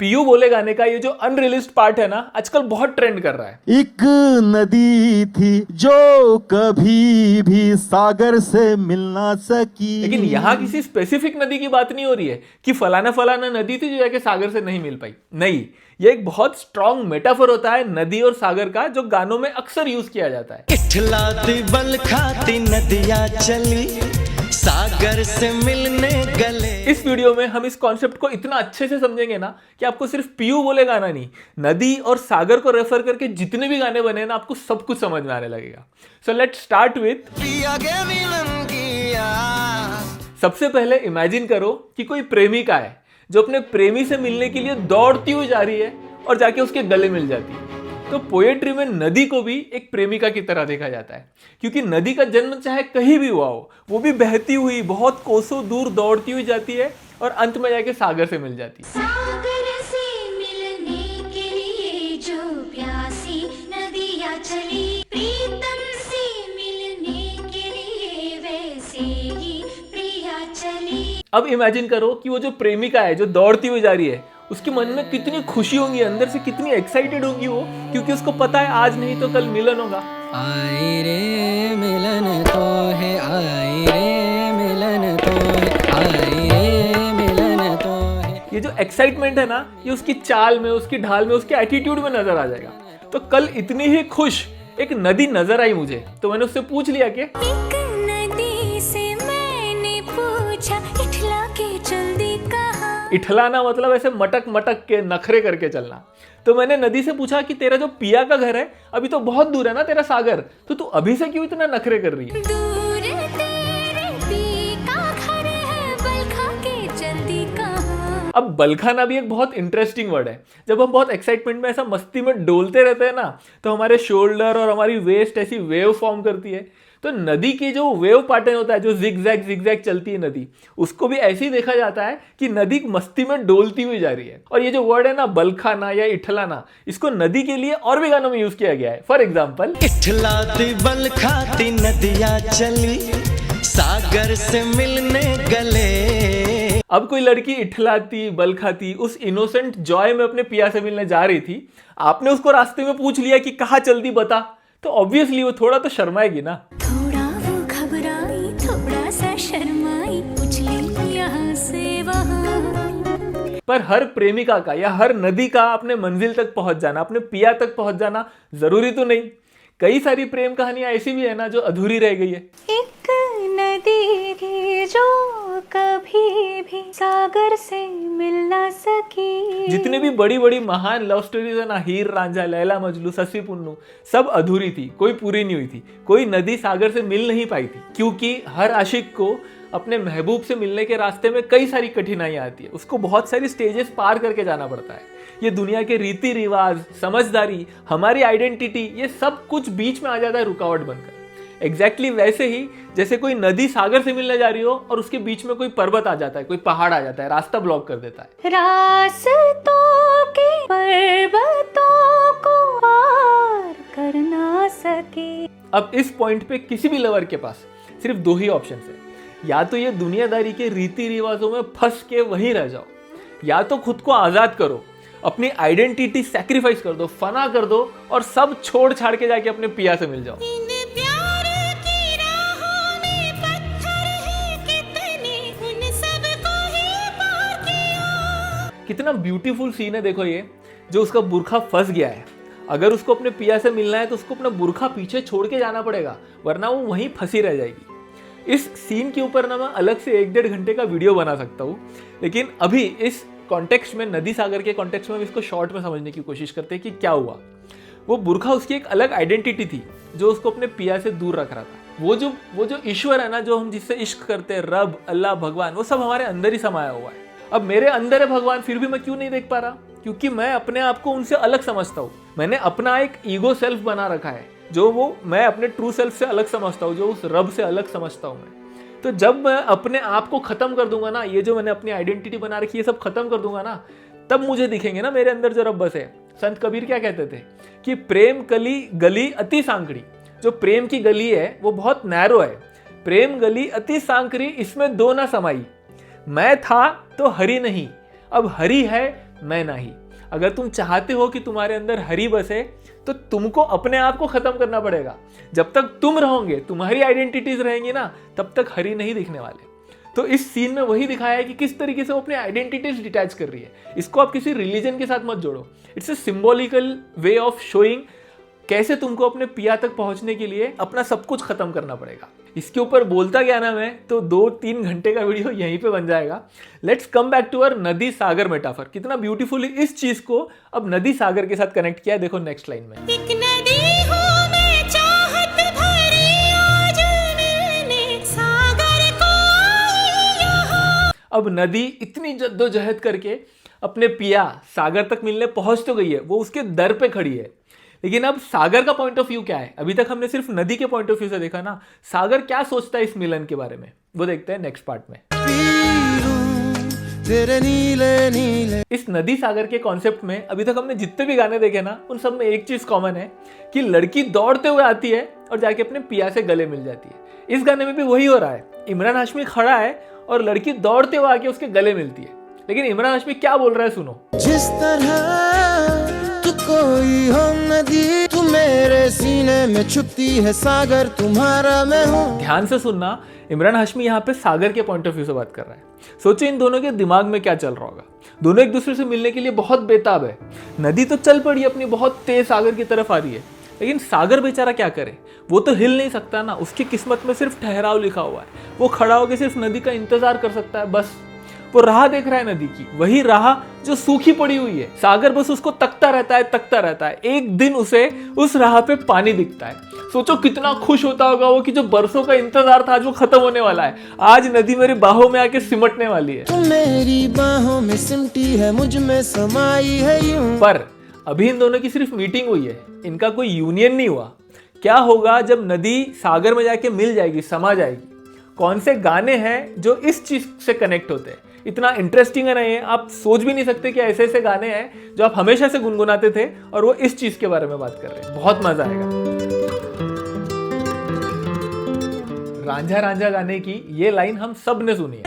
PU बोले गाने का ये जो अनरिलीज्ड पार्ट है ना, आजकल बहुत ट्रेंड कर रहा है। एक नदी थी जो कभी भी सागर से मिल ना सकी। लेकिन यहाँ किसी स्पेसिफिक नदी की बात नहीं हो रही है कि फलाना फलाना नदी थी जो जाके सागर से नहीं मिल पाई। नहीं, ये एक बहुत स्ट्रॉन्ग मेटाफर होता है नदी और सागर का, जो गानों में अक्सर यूज किया जाता है। इठलाती बल खाती नदियाँ चली, सागर से मिलने गले। इस वीडियो में हम इस कॉन्सेप्ट को इतना अच्छे से समझेंगे ना कि आपको सिर्फ पीयू बोले गाना नहीं, नदी और सागर को रेफर करके जितने भी गाने बने ना, आपको सब कुछ समझ में आने लगेगा। सो लेट्स स्टार्ट विथ, सबसे पहले इमेजिन करो कि कोई प्रेमिका है जो अपने प्रेमी से मिलने के लिए दौड़ती हुई जा रही है और जाके उसके गले मिल जाती है। तो पोएट्री में नदी को भी एक प्रेमिका की तरह देखा जाता है, क्योंकि नदी का जन्म चाहे कहीं भी हुआ हो, वो भी बहती हुई बहुत कोसों दूर दौड़ती हुई जाती है और अंत में जाके सागर से मिल जाती है। सागर से मिलने के लिए जो प्यासी नदियाँ चली, प्रीतम से मिलने के लिए वैसे ही प्रिया चली। अब इमेजिन करो कि वो जो प्रेमिका है जो दौड़ती हुई जा रही है, उसके मन में कितनी खुशी होंगी, अंदर से कितनी एक्साइटेड होंगी वो, क्योंकि उसको पता है आज नहीं तो कल मिलन होगा। आए रे मिलन तो है, आए रे मिलन तो है, आए रे मिलन तो है। ये जो एक्साइटमेंट है ना, ये उसकी चाल में, उसकी ढाल में, उसके एटीट्यूड में नजर आ जाएगा। तो कल इतनी ही खुश एक नदी नजर आई मुझे, तो मैंने उससे पूछ लिया कि एक नदी से मैंने पूछा, इठला के जल्दी कहाँ। इठलाना मतलब ऐसे मटक मटक के नखरे करके चलना। तो मैंने नदी से पूछा कि तेरा जो पिया का घर है अभी तो बहुत दूर है ना तेरा सागर, तो तू अभी से क्यों इतना नखरे कर रही है? दूर तेरे पी का घर है, बलखा के जल्दी कहाँ। अब बलखाना भी एक बहुत इंटरेस्टिंग वर्ड है। जब हम बहुत एक्साइटमेंट में ऐसा मस्ती में डोलते रहते हैं ना, तो हमारे शोल्डर और हमारी वेस्ट ऐसी वेव फॉर्म करती है। तो नदी की जो वेव पैटर्न होता है, जो जिगजैग चलती है नदी, उसको भी ऐसे ही देखा जाता है कि नदी मस्ती में डोलती हुई जा रही है। और ये जो वर्ड है ना, बलखाना या इठलाना, इसको नदी के लिए और भी गानों में यूज किया गया है। फॉर एग्जाम्पल, इठलाती बल खाती नदियाँ चली, सागर से मिलने गले। अब कोई लड़की इठलाती बलखाती उस इनोसेंट जॉय में अपने पिया से मिलने जा रही थी, आपने उसको रास्ते में पूछ लिया कि कहाँ चलती बता, तो ऑब्वियसली वो थोड़ा तो शर्माएगी ना। थोड़ा वो घबराई, थोड़ा सा शर्माई, पूछ ली यहाँ से वहाँ। पर हर प्रेमिका का या हर नदी का अपने मंजिल तक पहुंच जाना, अपने पिया तक पहुंच जाना जरूरी तो नहीं। कई सारी प्रेम कहानियां ऐसी भी है ना जो अधूरी रह गई है। एक नदी थी जो कभी भी सागर से मिल ना सकी। जितनी भी बड़ी बड़ी महान लव स्टोरीज है ना, हीर रांझा, लैला मजनू, ससी पुन्नू, सब अधूरी थी, कोई पूरी नहीं हुई थी। कोई नदी सागर से मिल नहीं पाई थी, क्योंकि हर आशिक को अपने महबूब से मिलने के रास्ते में कई सारी कठिनाइयां आती है। उसको बहुत सारी स्टेजेस पार करके जाना पड़ता है। ये दुनिया के रीति रिवाज, समझदारी, हमारी आइडेंटिटी, ये सब कुछ बीच में आ जाता है रुकावट बनकर। एग्जैक्टली वैसे ही जैसे कोई नदी सागर से मिलने जा रही हो और उसके बीच में कोई पर्वत आ जाता है, कोई पहाड़ आ जाता है, रास्ता ब्लॉक कर देता है। रास्तों के पर्वतों को पार कर ना सके। अब इस पॉइंट पे किसी भी लवर के पास सिर्फ दो ही ऑप्शन है, या तो ये दुनियादारी के रीति रिवाजों में फंस के वहीं रह जाओ, या तो खुद को आजाद करो, अपनी आइडेंटिटी सैक्रिफाइस कर दो, फना कर दो और सब छोड़ छाड़ के जाके अपने पिया से मिल जाओ। कितना ब्यूटीफुल सीन है देखो ये, जो उसका बुरखा फंस गया है। अगर उसको अपने पिया से मिलना है तो उसको अपना बुरखा पीछे छोड़ के जाना पड़ेगा, वरना वो वहीं फंसी रह जाएगी। इस सीन के ऊपर ना मैं अलग से 1-1.5 घंटे का वीडियो बना सकता हूँ, लेकिन अभी इस कॉन्टेक्स्ट में, नदी सागर के कॉन्टेक्स्ट में, हम इसको शॉर्ट में समझने की कोशिश करते हैं कि क्या हुआ। वो बुरखा उसकी एक अलग आइडेंटिटी थी जो उसको अपने पिया से दूर रख रहा था। वो जो ईश्वर है ना, जो हम जिससे इश्क करते हैं, रब, अल्लाह, भगवान, वो सब हमारे अंदर ही समाया हुआ है। अब मेरे अंदर है भगवान, फिर भी मैं क्यों नहीं देख पा रहा? क्योंकि मैं अपने आप को उनसे अलग समझता हूँ। मैंने अपना एक ईगो सेल्फ बना रखा है, जो वो मैं अपने ट्रू सेल्फ से अलग समझता हूँ, जो उस रब से अलग समझता हूँ मैं। तो जब मैं अपने आप को खत्म कर दूंगा ना, ये जो मैंने अपनी आइडेंटिटी बना रखी है, सब खत्म कर दूंगा ना, तब मुझे दिखेंगे ना मेरे अंदर जो रब बसे। संत कबीर क्या कहते थे कि प्रेम कली गली अति सांकड़ी। जो प्रेम की गली है वो बहुत नैरो है। प्रेम गली अति सांकड़ी, इसमें दो ना समाई। मैं था तो हरि नहीं, अब हरि है मैं नहीं। अगर तुम चाहते हो कि तुम्हारे अंदर हरि बसे तो तुमको अपने आप को खत्म करना पड़ेगा। जब तक तुम रहोगे, तुम्हारी आइडेंटिटीज रहेंगी ना, तब तक हरि नहीं दिखने वाले। तो इस सीन में वही दिखाया है कि किस तरीके से वो अपने आइडेंटिटीज डिटैच कर रही है। इसको आप किसी रिलीजन के साथ मत जोड़ो। It's a symbolical way of showing कैसे तुमको अपने पिया तक पहुंचने के लिए अपना सब कुछ खत्म करना पड़ेगा। इसके ऊपर बोलता क्या ना मैं तो 2-3 घंटे का वीडियो यहीं पे बन जाएगा। Let's come back to our nadi sagar metaphor. कितना ब्यूटीफुली इस चीज को अब नदी सागर के साथ कनेक्ट किया, देखो नेक्स्ट लाइन में। एक नदी हूँ मैं चाहत भरी, आज मैंने सागर को आई यहाँ। अब नदी इतनी जद्दोजहद करके अपने पिया सागर तक मिलने पहुंच तो गई है, वो उसके दर पे खड़ी है। लेकिन अब सागर का पॉइंट ऑफ व्यू क्या है? अभी तक हमने सिर्फ नदी के पॉइंट ऑफ व्यू से देखा ना, सागर क्या सोचता है इस मिलन के बारे में, वो देखते हैं नेक्स्ट पार्ट में। तेरे नीले नीले। इस नदी सागर के कॉन्सेप्ट में अभी तक हमने जितने भी गाने देखे ना, उन सब में एक चीज कॉमन है कि लड़की दौड़ते हुए आती है और जाके अपने पिया से गले मिल जाती है। इस गाने में भी वही हो रहा है। इमरान हाशमी खड़ा है और लड़की दौड़ते हुए आके उसके गले मिलती है। लेकिन इमरान हाशमी क्या बोल रहा है सुनो। जिस तरह तू कोई हो नदी, तू मेरे सीने में छुपती है सागर, तुम्हारा मैं हूँ। ध्यान से सुनना, इमरान हाशमी यहाँ पे सागर के पॉइंट ऑफ व्यू से बात कर रहा है। सोचो इन दोनों के दिमाग में क्या चल रहा होगा। दोनों एक दूसरे से मिलने के लिए बहुत बेताब है। नदी तो चल पड़ी अपनी बहुत तेज सागर की तरफ आ रही है, लेकिन सागर बेचारा क्या करे? वो तो हिल नहीं सकता ना, उसकी किस्मत में सिर्फ ठहराव लिखा हुआ है। वो खड़ा होकर सिर्फ नदी का इंतजार कर सकता है, बस। वो राह देख रहा है नदी की, वही राह जो सूखी पड़ी हुई है। सागर बस उसको तकता रहता है। एक दिन उसे उस राह पे पानी दिखता है। सोचो कितना खुश होता होगा वो कि जो बरसों का इंतजार था आज वो खत्म होने वाला है। आज नदी मेरी बाहों में आके सिमटने वाली है। तू मेरी बाहों में सिमटी है, मुझ में समाई है यूं। पर अभी इन दोनों की सिर्फ मीटिंग हुई है, इनका कोई यूनियन नहीं हुआ। क्या होगा जब नदी सागर में जाके मिल जाएगी, समा जाएगी? कौन से गाने हैं जो इस चीज से कनेक्ट होते हैं? इतना इंटरेस्टिंग है ना ये, आप सोच भी नहीं सकते कि ऐसे ऐसे गाने हैं जो आप हमेशा से गुनगुनाते थे और वो इस चीज के बारे में बात कर रहे हैं। बहुत मजा आएगा। रांझा रांझा गाने की ये लाइन हम सब ने सुनी है।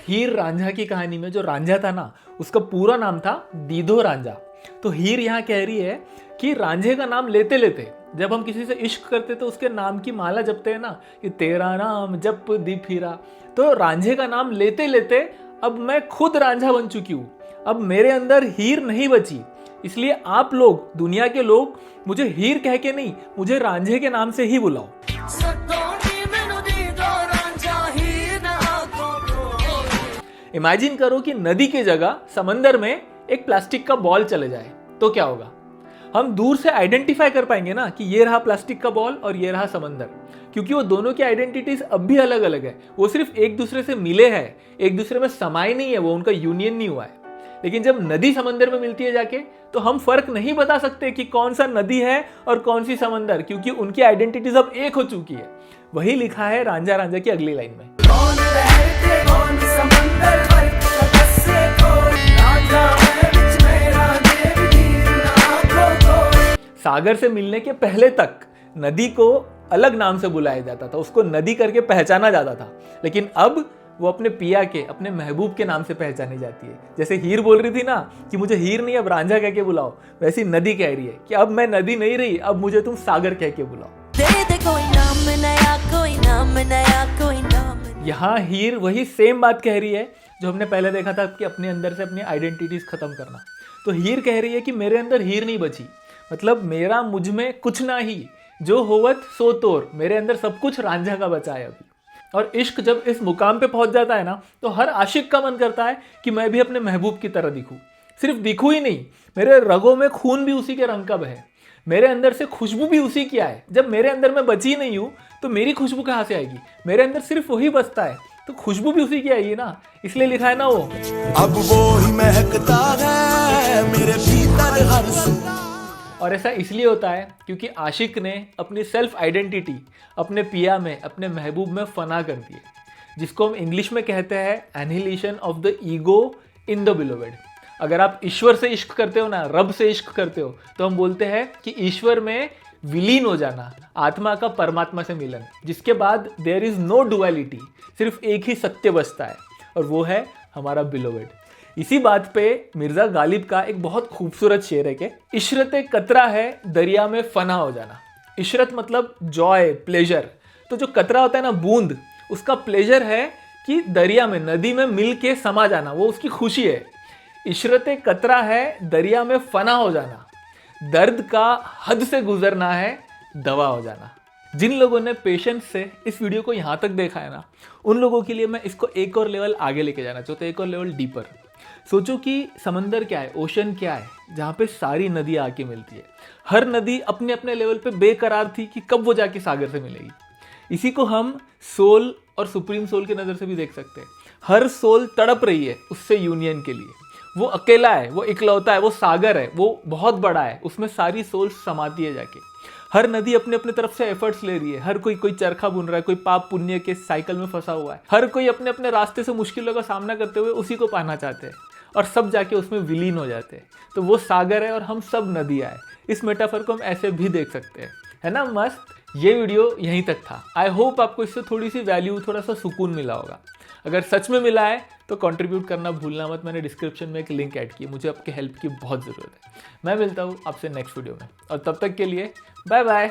हीर रांझा की कहानी में जो रांझा था ना, उसका पूरा नाम था दीदो रांझा। तो हीर यहाँ कह रही है कि रांझे का नाम लेते लेते जब हम किसी से इश्क करते तो उसके नाम की माला जपते हैं ना, कि तेरा नाम जप दी फिरा। तो रांझे का नाम लेते लेते अब मैं खुद रांझा बन चुकी हूँ। अब मेरे अंदर हीर नहीं बची, इसलिए आप लोग, दुनिया के लोग, मुझे हीर कह के नहीं, मुझे रांझे के नाम से ही बुलाओ। इमेजिन करो कि नदी की जगह समंदर में एक प्लास्टिक का बॉल चले जाए तो क्या होगा? हम दूर से आइडेंटिफाई कर पाएंगे ना कि ये रहा प्लास्टिक का बॉल और ये रहा समंदर, क्योंकि वो दोनों की आइडेंटिटीज अब भी अलग अलग है। वो सिर्फ एक दूसरे से मिले हैं, एक दूसरे में समाये नहीं है, वो उनका यूनियन नहीं हुआ है। लेकिन जब नदी समंदर में मिलती है जाके, तो हम फर्क नहीं बता सकते कि कौन सा नदी है और कौन सी समंदर, क्योंकि उनकी आइडेंटिटीज अब एक हो चुकी है। वही लिखा है रांझा रांझा की अगली लाइन में। सागर से मिलने के पहले तक नदी को अलग नाम से बुलाया जाता था, उसको नदी करके पहचाना जाता था। लेकिन अब वो अपने पिया के, अपने महबूब के नाम से पहचानी जाती है। जैसे हीर बोल रही थी ना कि मुझे हीर नहीं अब रांझा कह के बुलाओ, वैसी नदी कह रही है कि अब मैं नदी नहीं रही, अब मुझे तुम सागर कह के बुलाओ। यहाँ हीर वही सेम बात कह रही है जो हमने पहले देखा था कि अपने अंदर से अपनी आइडेंटिटीज खत्म करना। तो हीर कह रही है कि मेरे अंदर हीर नहीं बची, मतलब मेरा मुझ में कुछ ना ही, जो होवत सो तोर, मेरे अंदर सब कुछ रांझा का बचा है अभी। और इश्क जब इस मुकाम पे पहुंच जाता है ना, तो हर आशिक का मन करता है कि मैं भी अपने महबूब की तरह दिखूं। सिर्फ दिखूं ही नहीं, मेरे रगों में खून भी उसी के रंग का बहे, मेरे अंदर से खुशबू भी उसी की आए। जब मेरे अंदर मैं बची नहीं हूं तो मेरी खुशबू कहाँ से आएगी? मेरे अंदर सिर्फ वही बचता है, तो खुशबू भी उसी की आएगी ना। इसलिए लिखा है ना वो, अब वो ही महकता है मेरे भीतर हर सू। और ऐसा इसलिए होता है क्योंकि आशिक ने अपनी सेल्फ आइडेंटिटी अपने पिया में, अपने महबूब में फना कर दी है, जिसको हम इंग्लिश में कहते हैं annihilation of the ego in the beloved. अगर आप ईश्वर से इश्क करते हो ना, रब से इश्क करते हो, तो हम बोलते हैं कि ईश्वर में विलीन हो जाना, आत्मा का परमात्मा से मिलन, जिसके बाद देयर इज नो डुअलिटी, सिर्फ एक ही सत्य बचता है। और वो है हमारा बिलोवेड। इसी बात पे मिर्जा गालिब का एक बहुत खूबसूरत शेर है कि इशरत कतरा है दरिया में फना हो जाना। इशरत मतलब जॉय, प्लेजर। तो जो कतरा होता है ना, बूंद, उसका प्लेजर है कि दरिया में, नदी में मिल के समा जाना, वो उसकी खुशी है। इशरत कतरा है दरिया में फना हो जाना, दर्द का हद से गुजरना है दवा हो जाना। जिन लोगों ने पेशेंस से इस वीडियो को यहाँ तक देखा है ना, उन लोगों के लिए मैं इसको एक और लेवल आगे लेके जाना चाहता हूँ, एक और लेवल डीपर। सोचो कि समंदर क्या है, ओशन क्या है, जहाँ पे सारी नदियाँ आके मिलती है। हर नदी अपने अपने लेवल पे बेकरार थी कि कब वो जाके सागर से मिलेगी। इसी को हम सोल और सुप्रीम सोल की नज़र से भी देख सकते हैं। हर सोल तड़प रही है उससे यूनियन के लिए। वो अकेला है, वो इकलौता है, वो सागर है, वो बहुत बड़ा है, उसमें सारी सोल समाती है जाके। हर नदी अपने अपने तरफ से एफर्ट्स ले रही है। हर कोई चरखा बुन रहा है, कोई पाप पुण्य के साइकिल में फंसा हुआ है। हर कोई अपने अपने रास्ते से मुश्किलों का सामना करते हुए उसी को पाना चाहते हैं और सब जाके उसमें विलीन हो जाते हैं। तो वो सागर है और हम सब नदियाँ हैं। इस मेटाफर को हम ऐसे भी देख सकते हैं, है ना मस्त। ये वीडियो यहीं तक था। आई होप आपको इससे थोड़ी सी वैल्यू, थोड़ा सा सुकून मिला होगा। अगर सच में मिला है तो कंट्रीब्यूट करना भूलना मत। मैंने डिस्क्रिप्शन में एक लिंक ऐड की, मुझे आपके हेल्प की बहुत ज़रूरत है। मैं मिलता हूँ आपसे नेक्स्ट वीडियो में, और तब तक के लिए बाय बाय।